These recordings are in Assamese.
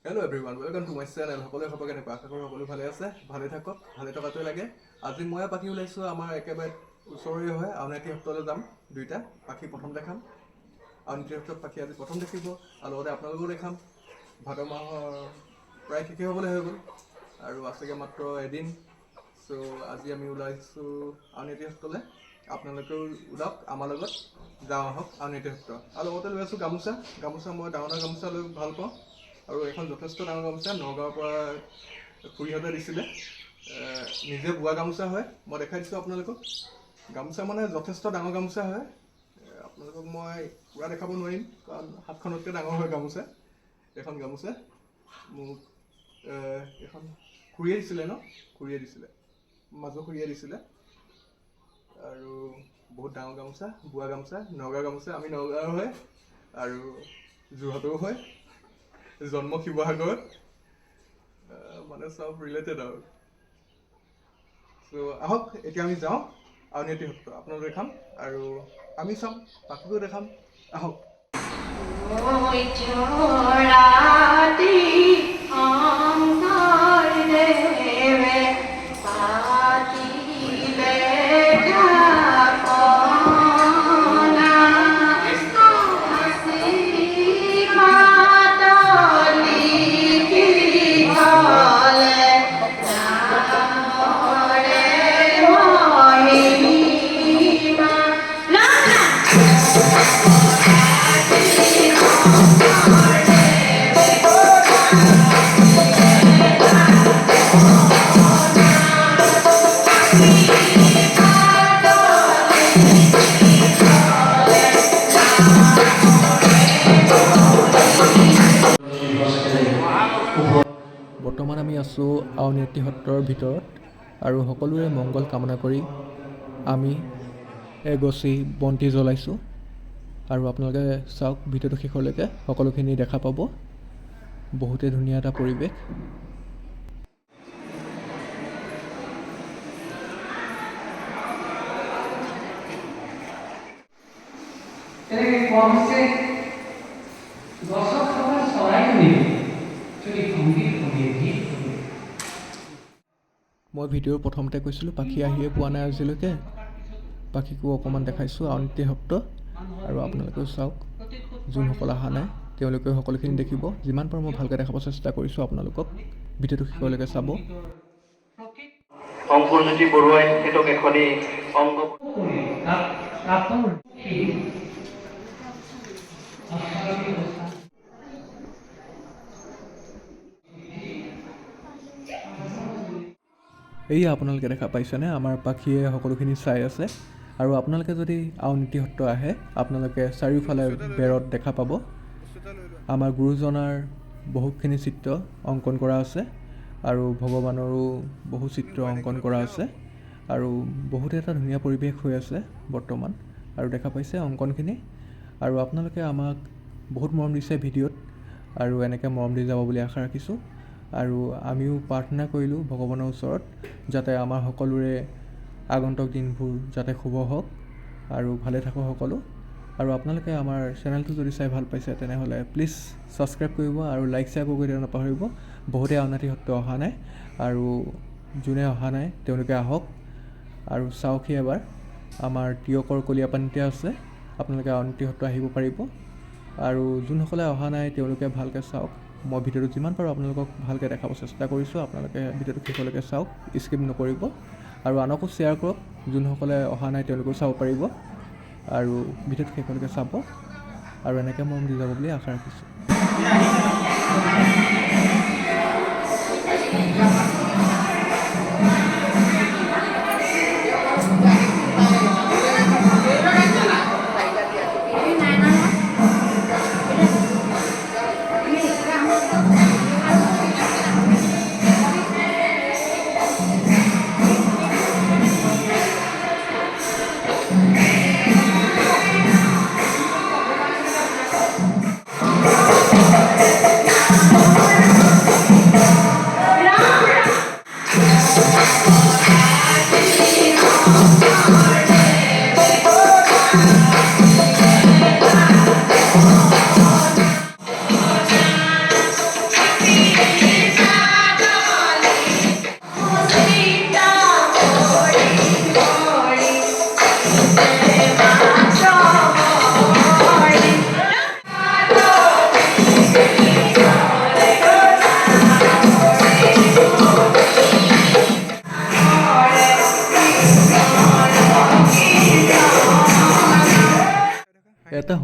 Hello everyone, welcome to my channel. সকলোৱে খবৰ কেনেকুৱা? আশা কৰোঁ সকলো ভালে আছে, ভালে থাকক, ভালে থকাটোৱে লাগে। আজি মই পাখি ওলাইছোঁ আমাৰ একেবাৰে ওচৰৰে হয় আউনিয়াতি সত্ৰলৈ যাম দুইটা পাখি প্ৰথম দেখাম। আউনিয়াতি সত্ৰত পাখি আজি প্ৰথম দেখিব আৰু লগতে আপোনালোকেও দেখাম। ভাদ মাহৰ প্ৰায় শেষেই হ'বলৈ হৈ গ'ল আৰু আছেগৈ মাত্ৰ এদিন। চ' আজি আমি ওলাইছোঁ আউনিয়াতি সত্ৰলৈ। আপোনালোকেও ওলাওক আমাৰ লগত, যাওঁ আহক আউনিয়াতি সত্ৰ। আৰু লগতে লৈ আছোঁ গামোচা। মই ডাঙৰ গামোচা লৈ ভাল পাওঁ আৰু এখন যথেষ্ট ডাঙৰ গামোচা নগাঁৱৰ পৰা খুৰীহঁতে দিছিলে, নিজে বোৱা গামোচা হয়। মই দেখাই দিছোঁ আপোনালোকক। গামোচা মানে যথেষ্ট ডাঙৰ গামোচা হয়। আপোনালোকক মই পূৰা দেখাব নোৱাৰিম কাৰণ হাতখনতকৈ ডাঙৰ হয় গামোচা। এখন গামোচা মোক এখন খুৰীয়ে দিছিলে খুৰীয়ে দিছিলে, মাজু খুৰীয়ে দিছিলে। আৰু বহুত ডাঙৰ গামোচা, বোৱা গামোচা, নগাঁৱৰ গামোচা। আমি নগাঁৱৰ হয় আৰু যোৰহাটৰো হয়, জন্ম শিৱসাগৰত, মানে চব ৰিলেটেড আৰু। চ' আহক এতিয়া আমি যাওঁ আউনিয়াতি সত্ৰ। আপোনালোকে দেখাম আৰু আমি চাম, পাখিও দেখাম। আহক। বৰ্তমান আমি আছোঁ আউনিয়াতি সত্ৰৰ ভিতৰত আৰু সকলোৰে মংগল কামনা কৰি আমি এগছি বন্তি জ্বলাইছোঁ আৰু আপোনালোকে চাওক ভিডিঅ'টো শেষলৈকে, সকলোখিনি দেখা পাব। বহুতেই ধুনীয়া এটা পৰিৱেশ। মই ভিডিঅ'ৰ প্ৰথমতে কৈছিলোঁ পাখি আহিয়ে পোৱা নাই আজিলৈকে। পাখিকো অকণমান দেখাইছোঁ আউনিয়াতি সত্ৰ আৰু আপোনালোকেও চাওক। যোনসকল অহা নাই তেওঁলোকেও সকলোখিনি দেখিব। যিমান পাৰোঁ মই ভালকৈ দেখাব চেষ্টা কৰিছোঁ আপোনালোকক। ভিডিঅ'টো শেষলৈকে চাব। অংকুৰজ্যোতি বৰুৱাই তেখেতক এখনি অংগ এয়া আপোনালোকে দেখা পাইছেনে, আমাৰ পাখিয়ে সকলোখিনি চাই আছে। আৰু আপোনালোকে যদি আউনিয়াতি সত্ৰ আহে আপোনালোকে চাৰিওফালে বেৰত দেখা পাব আমাৰ গুৰুজনাৰ বহুতখিনি চিত্ৰ অংকন কৰা আছে আৰু ভগৱানৰো বহু চিত্ৰ অংকন কৰা আছে আৰু বহুতে এটা ধুনীয়া পৰিৱেশ হৈ আছে বৰ্তমান। আৰু দেখা পাইছে অংকনখিনি। আৰু আপোনালোকে আমাক বহুত মৰম দিছে ভিডিঅ'ত আৰু এনেকৈ মৰম দি যাব বুলি আশা ৰাখিছোঁ। আৰু আমিও প্ৰাৰ্থনা কৰিলোঁ ভগৱানৰ ওচৰত যাতে আমাৰ সকলোৰে আগন্তুক দিনবোৰ যাতে শুভ হওক আৰু ভালে থাকক সকলো। আৰু আপোনালোকে আমাৰ চেনেলটো যদি চাই ভাল পাইছে তেনেহ'লে প্লিজ ছাবস্ক্ৰাইব কৰিব আৰু লাইক শ্বেয়াৰ কৰিব নাপাহৰিব। বহুতে আউনিয়াতি সত্ৰ অহা নাই আৰু যোনে অহা নাই তেওঁলোকে আহক আৰু চাওকহি এবাৰ। আমাৰ তিয়কৰ কলীয়াপানীতে আছে, আপোনালোকে আউনিয়াতি সত্ৰ আহিব পাৰিব। আৰু যোনসকলে অহা নাই তেওঁলোকে ভালকৈ চাওক। মই ভিডিঅ'টো যিমান পাৰোঁ আপোনালোকক ভালকৈ দেখাব চেষ্টা কৰিছোঁ। আপোনালোকে ভিডিঅ'টো শেষলৈকে চাওক, স্কিপ নকৰিব আৰু আনকো শ্বেয়াৰ কৰক। যোনসকলে অহা নাই তেওঁলোকেও চাব পাৰিব আৰু ভিডিঅ'টো শেষলৈকে চাব আৰু এনেকৈ মৰম দি যাব বুলি আশা ৰাখিছোঁ।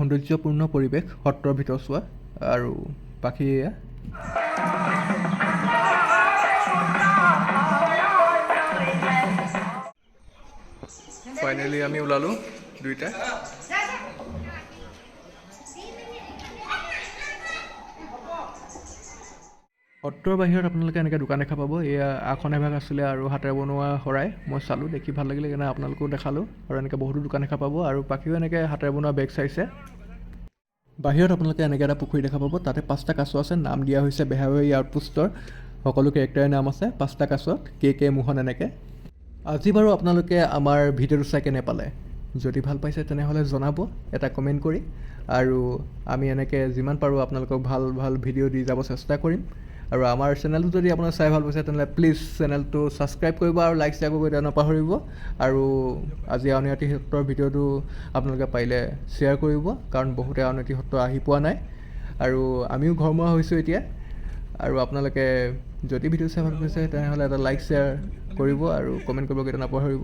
সৌন্দৰ্যপূৰ্ণ পৰিৱেশ সত্ৰৰ ভিতৰচোৱা আৰু পাখি এয়া ফাইনেলি আমি ওলালোঁ দুইটা সত্ৰৰ বাহিৰত আপোনালোকে এনেকৈ দোকান দেখা পাব এয়া আসন এভাগ আছিলে আৰু হাতেৰে বনোৱা শৰাই মই চালোঁ দেখি ভাল লাগিলে সেইকাৰণে আপোনালোকেও দেখালোঁ আৰু এনেকৈ বহুতো দোকান দেখা পাব আৰু পাখিও এনেকৈ হাতেৰে বনোৱা বেগ চাইছে বাহিৰত আপোনালোকে এনেকৈ এটা পুখুৰী দেখা পাব তাতে 5টা কাছ আছে নাম দিয়া হৈছে বেহাৰবাৰী আউটপোষ্টৰ সকলো কেৰেক্টাৰৰ নাম আছে 5টা কাছত কে মোহন এনেকৈ আজি বাৰু আপোনালোকে আমাৰ ভিডিঅ'টো চাই কেনে পালে যদি ভাল পাইছে তেনেহ'লে জনাব এটা কমেণ্ট কৰি আৰু আমি এনেকৈ যিমান পাৰোঁ আপোনালোকক ভাল ভাল ভিডিঅ' দি যাব চেষ্টা কৰিম আৰু আমাৰ চেনেলটো যদি আপোনালোকে চাই ভাল পাইছে তেনেহ'লে প্লিজ চেনেলটো ছাবস্ক্ৰাইব কৰিব আৰু লাইক শ্বেয়াৰ কৰিব তেতিয়া নাপাহৰিব আৰু আজি আউনীআটী সত্ৰৰ ভিডিঅ'টো আপোনালোকে পাৰিলে শ্বেয়াৰ কৰিব কাৰণ বহুতে আউনীআটী সত্ৰ আহি পোৱা নাই আৰু আমিও ঘৰমুৱা হৈছোঁ এতিয়া আৰু আপোনালোকে যদি ভিডিঅ' চাই ভাল পাইছে তেনেহ'লে এটা লাইক শ্বেয়াৰ কৰিব আৰু কমেণ্ট কৰিব কেতিয়া নাপাহৰিব